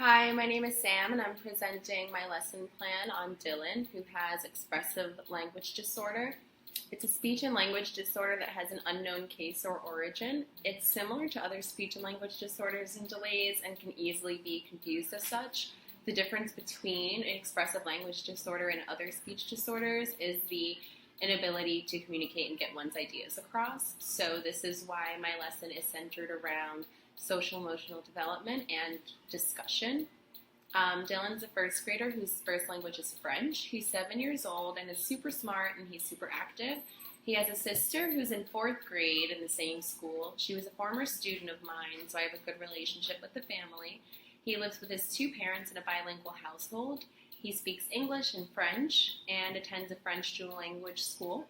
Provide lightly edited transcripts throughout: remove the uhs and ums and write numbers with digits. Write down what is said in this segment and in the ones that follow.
Hi, my name is Sam, and I'm presenting my lesson plan on Dylan, who has expressive language disorder. It's a speech and language disorder that has an unknown case or origin. It's similar to other speech and language disorders and delays and can easily be confused as such. The difference between an expressive language disorder and other speech disorders is the inability to communicate and get one's ideas across. So this is why my lesson is centered around social emotional development and discussion. Dylan's a first grader whose first language is French. He's 7 years old and is super smart and he's super active. He has a sister who's in 4th grade in the same school. She was a former student of mine, so I have a good relationship with the family. He lives with his 2 parents in a bilingual household. He speaks English and French and attends a French dual language school.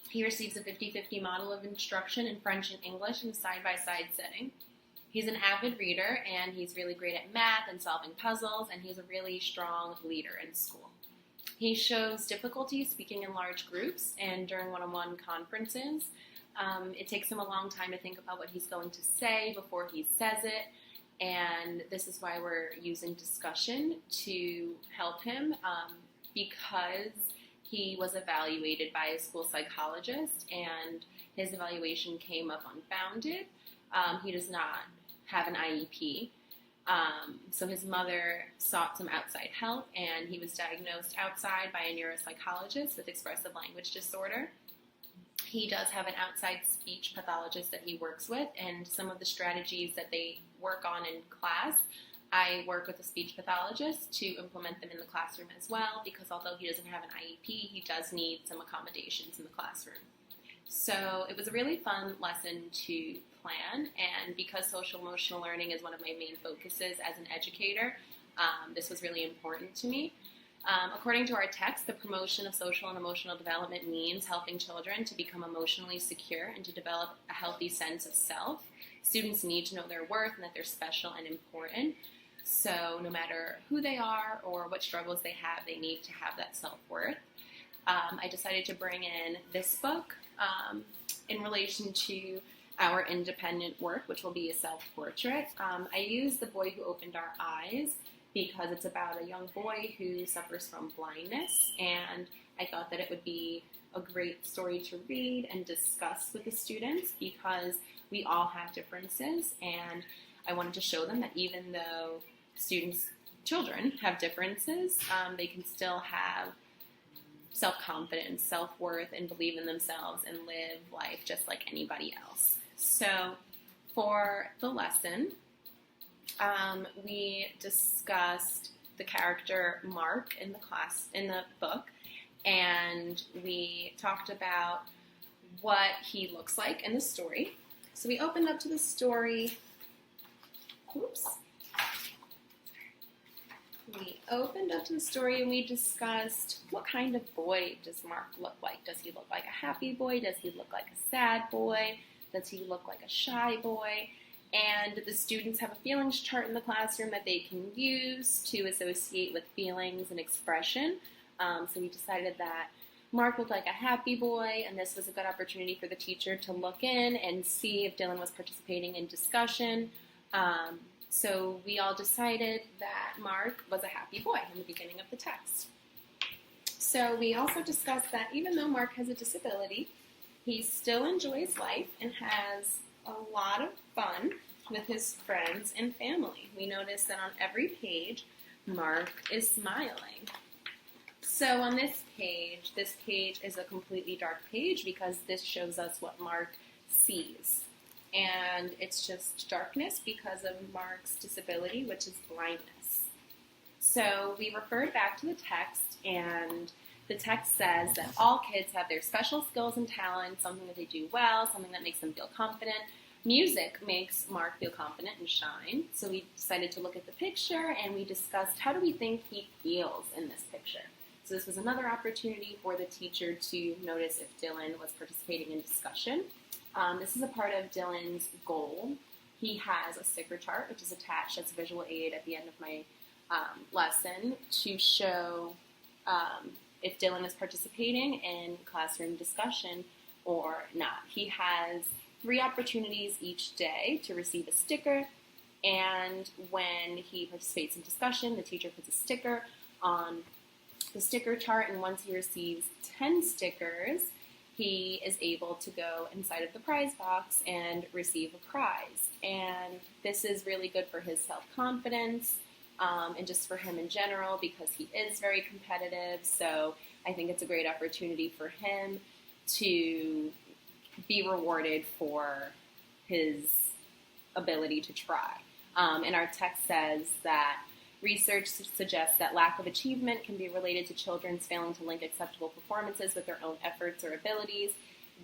He receives a 50-50 model of instruction in French and English in a side-by-side setting. He's an avid reader, and he's really great at math and solving puzzles, and he's a really strong leader in school. He shows difficulty speaking in large groups and during one-on-one conferences. It takes him a long time to think about what he's going to say before he says it, and this is why we're using discussion to help him because he was evaluated by a school psychologist, and his evaluation came up unfounded. He does not have an IEP. So his mother sought some outside help, and he was diagnosed outside by a neuropsychologist with expressive language disorder. He does have an outside speech pathologist that he works with, and some of the strategies that they work on in class, I work with a speech pathologist to implement them in the classroom as well, because although he doesn't have an IEP, he does need some accommodations in the classroom. So it was a really fun lesson to plan, and because social emotional learning is one of my main focuses as an educator, this was really important to me. According to our text, the promotion of social and emotional development means helping children to become emotionally secure and to develop a healthy sense of self. Students need to know their worth and that they're special and important. So no matter who they are or what struggles they have, they need to have that self-worth. I decided to bring in this book in relation to our independent work, which will be a self-portrait. I used The Boy Who Opened Our Eyes because it's about a young boy who suffers from blindness, and I thought that it would be a great story to read and discuss with the students because we all have differences, and I wanted to show them that even though children have differences, they can still have self-confidence, self-worth, and believe in themselves and live life just like anybody else. So for the lesson, we discussed the character Mark in the book, and we talked about what he looks like in the story. So we opened up to the story. We opened up to the story and we discussed what kind of boy does Mark look like. Does he look like a happy boy? Does he look like a sad boy? Does he look like a shy boy? And the students have a feelings chart in the classroom that they can use to associate with feelings and expression. So we decided that Mark looked like a happy boy, and this was a good opportunity for the teacher to look in and see if Dylan was participating in discussion. So we all decided that Mark was a happy boy in the beginning of the text. So we also discussed that even though Mark has a disability, he still enjoys life and has a lot of fun with his friends and family. We noticed that on every page, Mark is smiling. So on this page is a completely dark page because this shows us what Mark sees. And it's just darkness because of Mark's disability, which is blindness. So we referred back to the text, and the text says that all kids have their special skills and talents, something that they do well, something that makes them feel confident. Music makes Mark feel confident and shine. So we decided to look at the picture, and we discussed how do we think he feels in this picture. So this was another opportunity for the teacher to notice if Dylan was participating in discussion. This is a part of Dylan's goal. He has a sticker chart, which is attached as a visual aid at the end of my lesson to show if Dylan is participating in classroom discussion or not. He has 3 opportunities each day to receive a sticker, And when he participates in discussion, the teacher puts a sticker on the sticker chart, and once he receives 10 stickers, he is able to go inside of the prize box and receive a prize. And this is really good for his self-confidence and just for him in general, because he is very competitive. So I think it's a great opportunity for him to be rewarded for his ability to try. And our text says that research suggests that lack of achievement can be related to children's failing to link acceptable performances with their own efforts or abilities.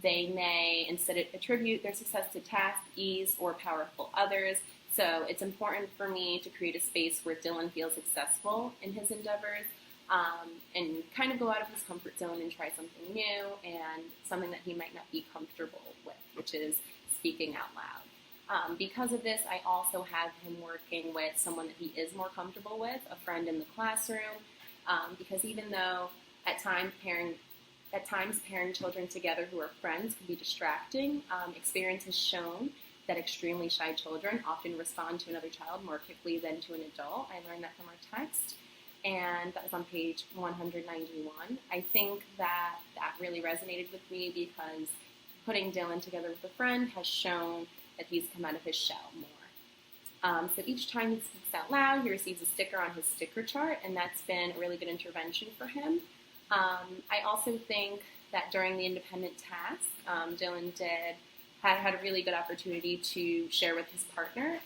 They may instead attribute their success to task, ease, or powerful others. So it's important for me to create a space where Dylan feels successful in his endeavors, and kind of go out of his comfort zone and try something new and something that he might not be comfortable with, which is speaking out loud. Because of this, I also have him working with someone that he is more comfortable with, a friend in the classroom, because even though at times pairing children together who are friends can be distracting, experience has shown that extremely shy children often respond to another child more quickly than to an adult. I learned that from our text, and that was on page 191. I think that really resonated with me because putting Dylan together with a friend has shown that he's come out of his shell more. So each time he speaks out loud, he receives a sticker on his sticker chart, and that's been a really good intervention for him. I also think that during the independent task, Dylan had a really good opportunity to share with his partner,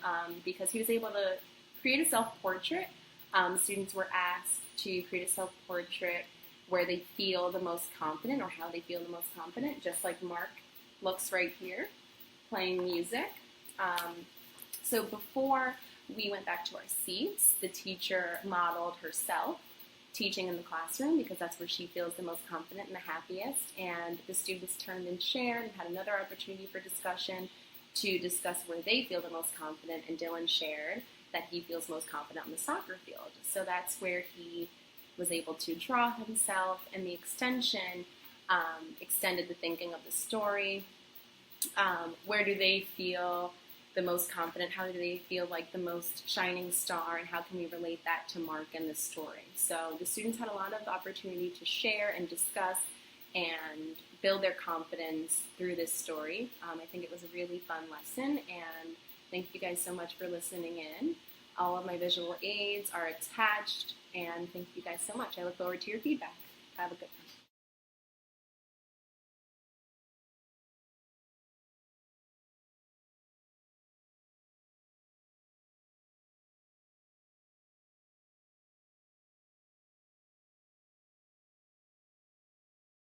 because he was able to create a self-portrait. Students were asked to create a self-portrait where they feel the most confident, or how they feel the most confident, just like Mark looks right here, playing music. So before we went back to our seats, the teacher modeled herself teaching in the classroom, because that's where she feels the most confident and the happiest. And the students turned and shared and had another opportunity for discussion to discuss where they feel the most confident. And Dylan shared that he feels most confident on the soccer field. So that's where he was able to draw himself, and the extension extended the thinking of the story. Where do they feel the most confident? How do they feel like the most shining star? And how can we relate that to Mark and the story? So the students had a lot of opportunity to share and discuss and build their confidence through this story. I think it was a really fun lesson, and thank you guys so much for listening in. All of my visual aids are attached, and thank you guys so much. I look forward to your feedback. Have a good